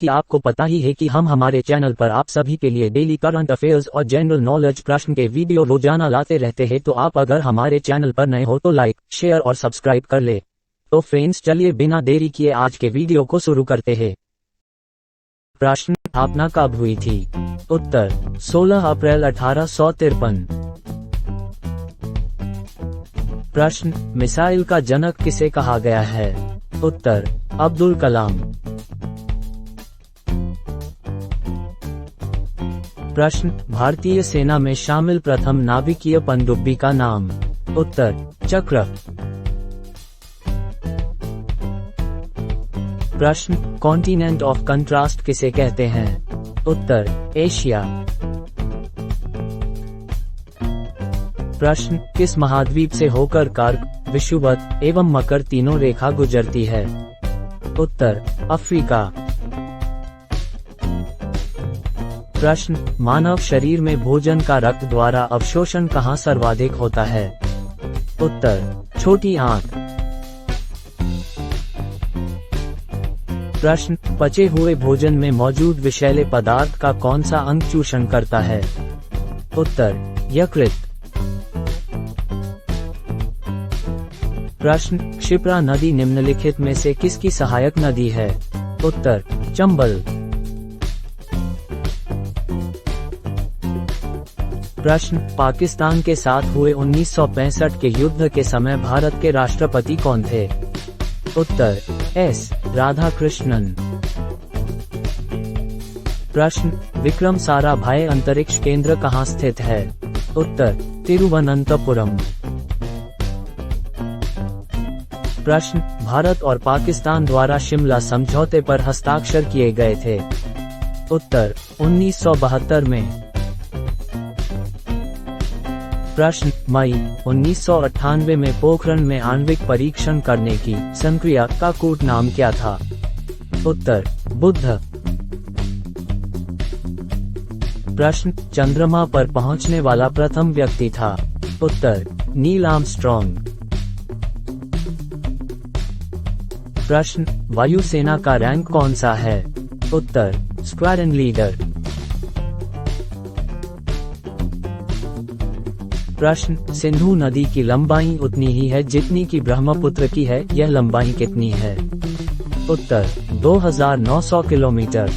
कि आपको पता ही है कि हम हमारे चैनल पर आप सभी के लिए डेली करंट अफेयर्स और जनरल नॉलेज प्रश्न के वीडियो रोजाना लाते रहते हैं। तो आप अगर हमारे चैनल पर नए हो तो लाइक, शेयर और सब्सक्राइब कर ले। तो फ्रेंड्स, चलिए बिना देरी किए आज के वीडियो को शुरू करते हैं। प्रश्न, स्थापना कब हुई थी? उत्तर 16 अप्रैल 1853। प्रश्न, मिसाइल का जनक किसे कहा गया है? उत्तर अब्दुल कलाम। प्रश्न, भारतीय सेना में शामिल प्रथम नाभिकीय पनडुब्बी का नाम? उत्तर चक्र। प्रश्न, कॉन्टिनेंट ऑफ कंट्रास्ट किसे कहते हैं? उत्तर एशिया। प्रश्न, किस महाद्वीप से होकर कर्क, विषुवत एवं मकर तीनों रेखा गुजरती है? उत्तर अफ्रीका। प्रश्न, मानव शरीर में भोजन का रक्त द्वारा अवशोषण कहाँ सर्वाधिक होता है? उत्तर छोटी आंत। प्रश्न, पचे हुए भोजन में मौजूद विषैले पदार्थ का कौन सा अंग चूषण करता है? उत्तर यकृत। प्रश्न, क्षिप्रा नदी निम्नलिखित में से किसकी सहायक नदी है? उत्तर चंबल। प्रश्न, पाकिस्तान के साथ हुए 1965 के युद्ध के समय भारत के राष्ट्रपति कौन थे? उत्तर एस राधाकृष्णन। प्रश्न, विक्रम साराभाई अंतरिक्ष केंद्र कहाँ स्थित है? उत्तर तिरुवनंतपुरम। प्रश्न, भारत और पाकिस्तान द्वारा शिमला समझौते पर हस्ताक्षर किए गए थे? उत्तर 1972 में। प्रश्न, मई 1998 में पोखरण में आणविक परीक्षण करने की संक्रिया का कूट नाम क्या था? उत्तर बुद्ध। प्रश्न, चंद्रमा पर पहुंचने वाला प्रथम व्यक्ति था? उत्तर नील आर्मस्ट्रॉन्ग। प्रश्न, वायुसेना का रैंक कौन सा है? उत्तर स्क्वाड्रन लीडर। प्रश्न, सिंधु नदी की लंबाई उतनी ही है जितनी की ब्रह्मपुत्र की है, यह लंबाई कितनी है? उत्तर 2900 किलोमीटर।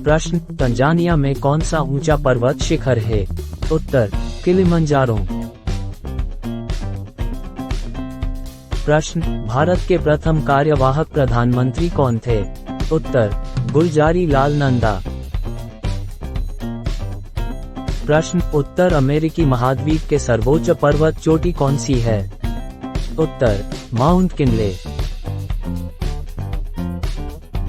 प्रश्न, तंजानिया में कौन सा ऊंचा पर्वत शिखर है? उत्तर किलिमंजारो। प्रश्न, भारत के प्रथम कार्यवाहक प्रधानमंत्री कौन थे? उत्तर गुलजारी लाल नंदा। प्रश्न, उत्तर अमेरिकी महाद्वीप के सर्वोच्च पर्वत चोटी कौन सी है? उत्तर माउंट किनले।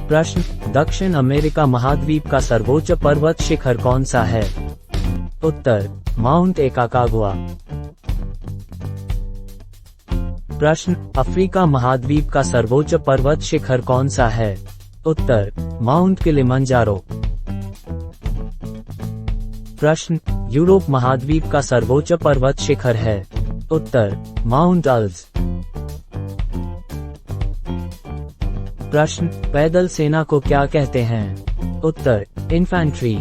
प्रश्न, दक्षिण अमेरिका महाद्वीप का सर्वोच्च पर्वत शिखर कौन सा है? उत्तर माउंट एकाकागुआ। प्रश्न, अफ्रीका महाद्वीप का सर्वोच्च पर्वत शिखर कौन सा है? उत्तर माउंट किलिमंजारो। प्रश्न, यूरोप महाद्वीप का सर्वोच्च पर्वत शिखर है? उत्तर माउंट अल्प्स। प्रश्न, पैदल सेना को क्या कहते हैं? उत्तर इन्फैंट्री।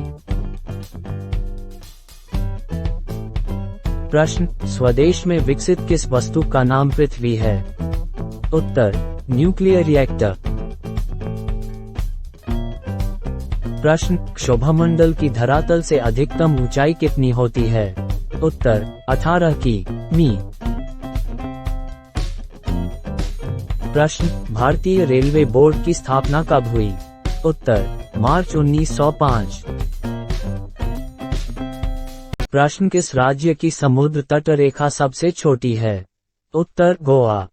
प्रश्न, स्वदेश में विकसित किस वस्तु का नाम पृथ्वी है? उत्तर न्यूक्लियर रिएक्टर। प्रश्न, क्षोभमंडल की धरातल से अधिकतम ऊंचाई कितनी होती है? उत्तर 18 की.मी। प्रश्न, भारतीय रेलवे बोर्ड की स्थापना कब हुई? उत्तर मार्च 1905। प्रश्न, किस राज्य की समुद्र तट रेखा सबसे छोटी है? उत्तर गोवा।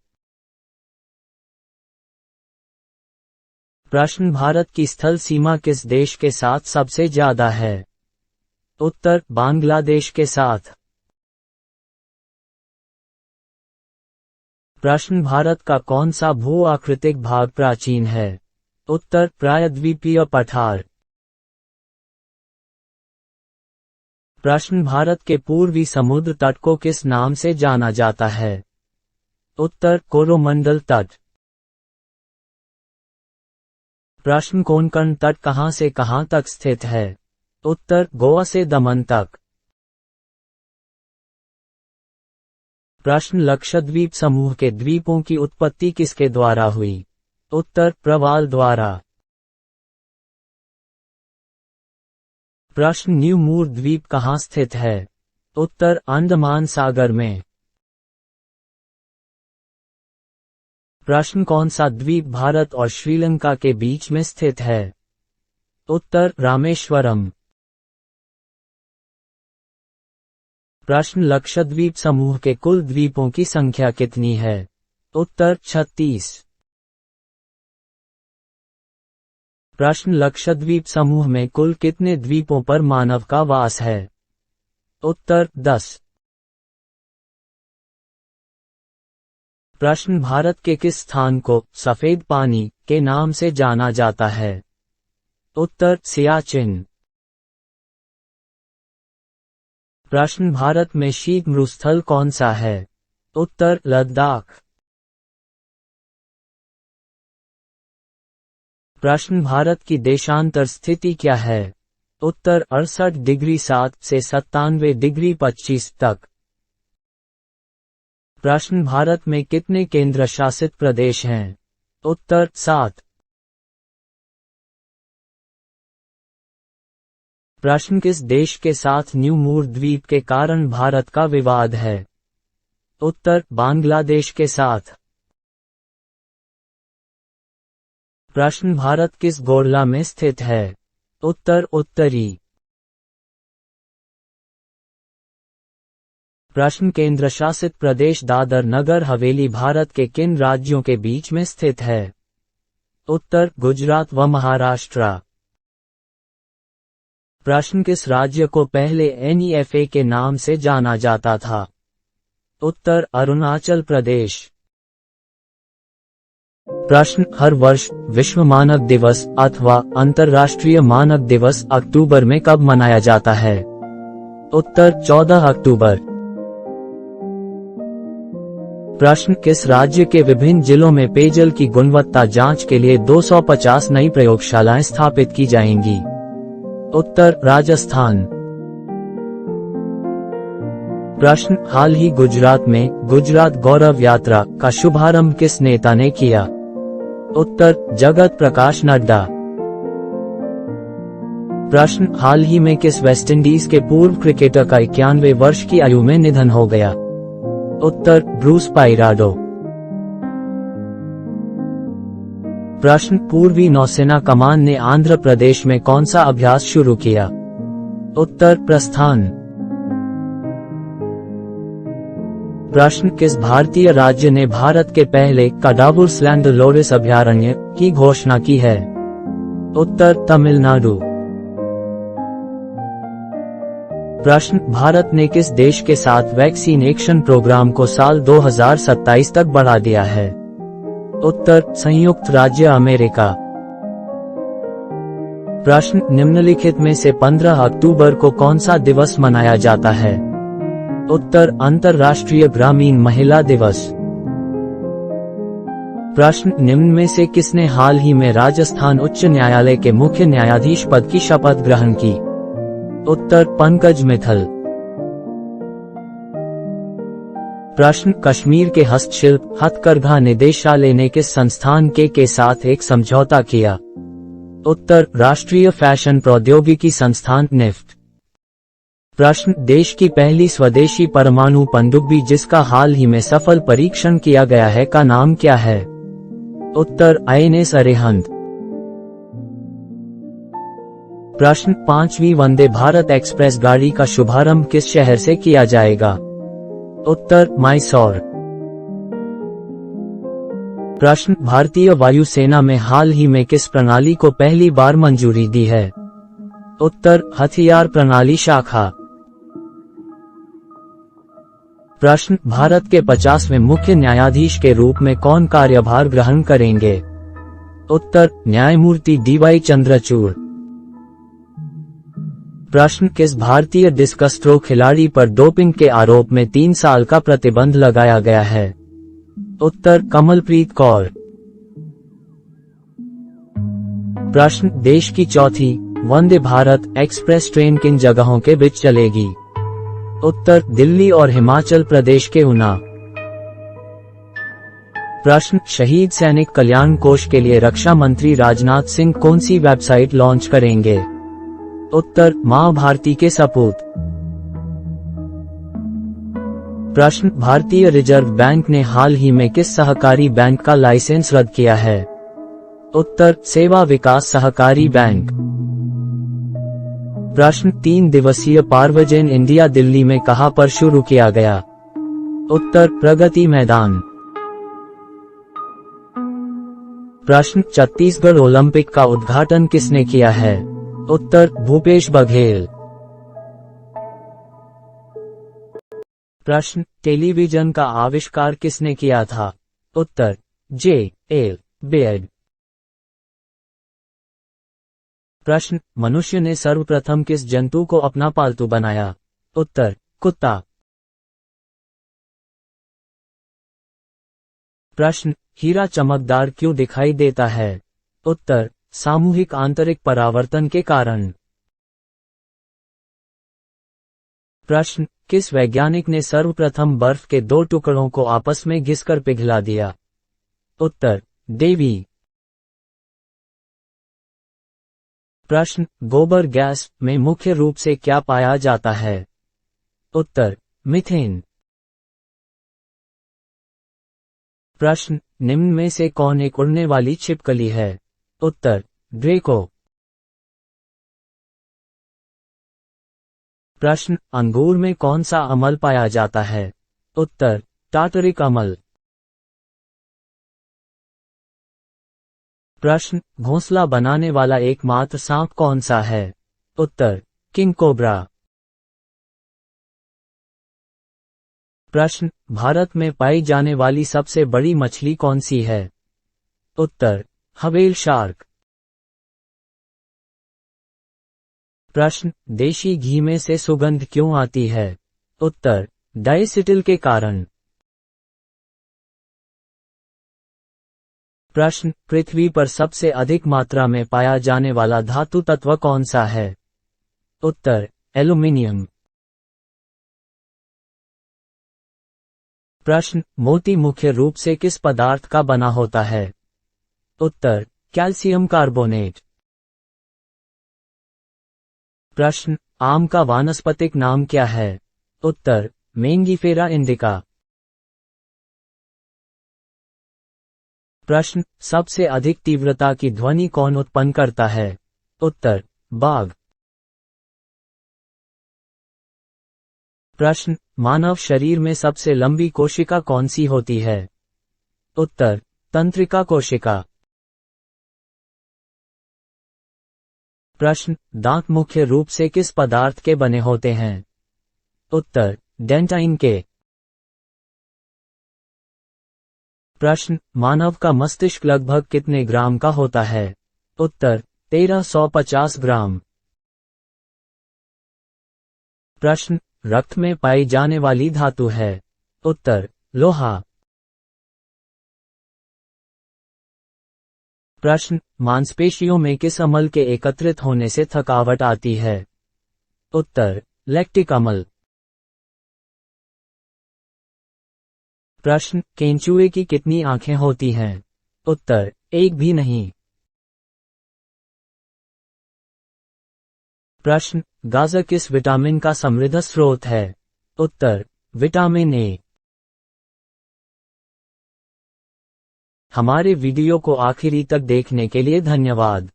प्रश्न, भारत की स्थल सीमा किस देश के साथ सबसे ज्यादा है? उत्तर बांग्लादेश के साथ। प्रश्न, भारत का कौन सा भू आकृतिक भाग प्राचीन है? उत्तर प्रायद्वीपीय पठार। प्रश्न, भारत के पूर्वी समुद्र तट को किस नाम से जाना जाता है? उत्तर कोरोमंडल तट। प्रश्न कोंकण तट कहां से कहां तक स्थित है? उत्तर गोवा से दमन तक। प्रश्न लक्षद्वीप समूह के द्वीपों की उत्पत्ति किसके द्वारा हुई? उत्तर प्रवाल द्वारा। प्रश्न न्यू मूर द्वीप कहां स्थित है? उत्तर अंडमान सागर में। प्रश्न कौन सा द्वीप भारत और श्रीलंका के बीच में स्थित है? उत्तर रामेश्वरम। प्रश्न लक्षद्वीप समूह के कुल द्वीपों की संख्या कितनी है? उत्तर 36। प्रश्न लक्षद्वीप समूह में कुल कितने द्वीपों पर मानव का वास है? उत्तर 10। प्रश्न भारत के किस स्थान को सफेद पानी के नाम से जाना जाता है? उत्तर सियाचिन। प्रश्न भारत में शीत मरुस्थल कौन सा है? उत्तर लद्दाख। प्रश्न भारत की देशांतर स्थिति क्या है? उत्तर 68 डिग्री 7 से 97 डिग्री 25 तक। प्रश्न भारत में कितने केंद्र शासित प्रदेश हैं? उत्तर 7। प्रश्न किस देश के साथ न्यू मूर द्वीप के कारण भारत का विवाद है? उत्तर बांग्लादेश के साथ। प्रश्न भारत किस गोला में स्थित है? उत्तर उत्तरी। प्रश्न केंद्र शासित प्रदेश दादर नगर हवेली भारत के किन राज्यों के बीच में स्थित है? उत्तर गुजरात व महाराष्ट्र। प्रश्न किस राज्य को पहले NEFA के नाम से जाना जाता था? उत्तर अरुणाचल प्रदेश। प्रश्न हर वर्ष विश्व मानक दिवस अथवा अंतर्राष्ट्रीय मानक दिवस अक्टूबर में कब मनाया जाता है? उत्तर 14 अक्टूबर। प्रश्न किस राज्य के विभिन्न जिलों में पेयजल की गुणवत्ता जांच के लिए 250 नई प्रयोगशालाएं स्थापित की जाएंगी? उत्तर राजस्थान। प्रश्न हाल ही गुजरात में गुजरात गौरव यात्रा का शुभारंभ किस नेता ने किया? उत्तर जगत प्रकाश नड्डा। प्रश्न हाल ही में किस वेस्टइंडीज के पूर्व क्रिकेटर का 91 वर्ष की आयु में निधन हो गया? उत्तर ब्रूस पाइराडो। प्रश्न पूर्वी नौसेना कमान ने आंध्र प्रदेश में कौन सा अभ्यास शुरू किया? उत्तर प्रस्थान। प्रश्न किस भारतीय राज्य ने भारत के पहले काडावुर्सलैंड लोरिस अभयारण्य की घोषणा की है? उत्तर तमिलनाडु। प्रश्न भारत ने किस देश के साथ वैक्सीनेशन प्रोग्राम को साल 2027 तक बढ़ा दिया है? उत्तर संयुक्त राज्य अमेरिका। प्रश्न निम्नलिखित में से 15 अक्टूबर को कौन सा दिवस मनाया जाता है? उत्तर अंतर्राष्ट्रीय ग्रामीण महिला दिवस। प्रश्न निम्न में से किसने हाल ही में राजस्थान उच्च न्यायालय के मुख्य न्यायाधीश पद की शपथ ग्रहण की? उत्तर पंकज मित्तल। प्रश्न कश्मीर के हस्तशिल्प हथकरघा निदेशालय ने किस संस्थान के साथ एक समझौता किया? उत्तर राष्ट्रीय फैशन प्रौद्योगिकी संस्थान निफ्ट। प्रश्न देश की पहली स्वदेशी परमाणु पनडुब्बी जिसका हाल ही में सफल परीक्षण किया गया है का नाम क्या है? उत्तर INS अरिहंत। प्रश्न 5वीं वंदे भारत एक्सप्रेस गाड़ी का शुभारंभ किस शहर से किया जाएगा? उत्तर मैसूर। प्रश्न भारतीय वायुसेना में हाल ही में किस प्रणाली को पहली बार मंजूरी दी है? उत्तर हथियार प्रणाली शाखा। प्रश्न भारत के 50वें मुख्य न्यायाधीश के रूप में कौन कार्यभार ग्रहण करेंगे? उत्तर न्यायमूर्ति DY चंद्रचूड़। प्रश्न किस भारतीय डिस्कस थ्रो खिलाड़ी पर डोपिंग के आरोप में 3 साल का प्रतिबंध लगाया गया है? उत्तर कमलप्रीत कौर। प्रश्न, देश की चौथी वंदे भारत एक्सप्रेस ट्रेन किन जगहों के बीच चलेगी? उत्तर, दिल्ली और हिमाचल प्रदेश के ऊना। प्रश्न, शहीद सैनिक कल्याण कोष के लिए रक्षा मंत्री राजनाथ सिंह कौन सी वेबसाइट लॉन्च करेंगे? उत्तर, मां भारती के सपूत। प्रश्न, भारतीय रिजर्व बैंक ने हाल ही में किस सहकारी बैंक का लाइसेंस रद्द किया है? उत्तर, सेवा विकास सहकारी बैंक। प्रश्न, 3 दिवसीय पार्वजेन इंडिया दिल्ली में कहां पर शुरू किया गया? उत्तर, प्रगति मैदान। प्रश्न, छत्तीसगढ़ ओलंपिक का उद्घाटन किसने किया है? उत्तर, भूपेश बघेल। प्रश्न, टेलीविजन का आविष्कार किसने किया था? उत्तर, J.L. बेयर्ड। प्रश्न, मनुष्य ने सर्वप्रथम किस जंतु को अपना पालतू बनाया? उत्तर, कुत्ता। प्रश्न, हीरा चमकदार क्यों दिखाई देता है? उत्तर, सामूहिक आंतरिक परावर्तन के कारण। प्रश्न, किस वैज्ञानिक ने सर्वप्रथम बर्फ के 2 टुकड़ों को आपस में घिसकर पिघला दिया? उत्तर, डेवी। प्रश्न, गोबर गैस में मुख्य रूप से क्या पाया जाता है? उत्तर, मीथेन। प्रश्न, निम्न में से कौन एक उड़ने वाली छिपकली है? उत्तर, ड्रेको। प्रश्न, अंगूर में कौन सा अम्ल पाया जाता है? उत्तर, टार्टरिक अम्ल। प्रश्न, घोंसला बनाने वाला एकमात्र सांप कौन सा है? उत्तर, किंग कोबरा। प्रश्न, भारत में पाई जाने वाली सबसे बड़ी मछली कौन सी है? उत्तर, व्हेल शार्क। प्रश्न, देशी घी में से सुगंध क्यों आती है? उत्तर, डायसिटिल के कारण। प्रश्न, पृथ्वी पर सबसे अधिक मात्रा में पाया जाने वाला धातु तत्व कौन सा है? उत्तर, एल्यूमीनियम। प्रश्न, मोती मुख्य रूप से किस पदार्थ का बना होता है? उत्तर, कैल्शियम कार्बोनेट। प्रश्न, आम का वानस्पतिक नाम क्या है? उत्तर, मेंगीफेरा इंडिका। प्रश्न, सबसे अधिक तीव्रता की ध्वनि कौन उत्पन्न करता है? उत्तर, बाघ। प्रश्न, मानव शरीर में सबसे लंबी कोशिका कौन सी होती है? उत्तर, तंत्रिका कोशिका। प्रश्न, दांत मुख्य रूप से किस पदार्थ के बने होते हैं? उत्तर, डेंटाइन के। प्रश्न, मानव का मस्तिष्क लगभग कितने ग्राम का होता है? उत्तर, 1350 ग्राम। प्रश्न, रक्त में पाई जाने वाली धातु है? उत्तर, लोहा। प्रश्न, मांसपेशियों में किस अम्ल के एकत्रित होने से थकावट आती है? उत्तर, लैक्टिक अम्ल। प्रश्न, केंचुए की कितनी आंखें होती हैं? उत्तर, एक भी नहीं। प्रश्न, गाजर किस विटामिन का समृद्ध स्रोत है? उत्तर, विटामिन ए। हमारे वीडियो को आखिरी तक देखने के लिए धन्यवाद।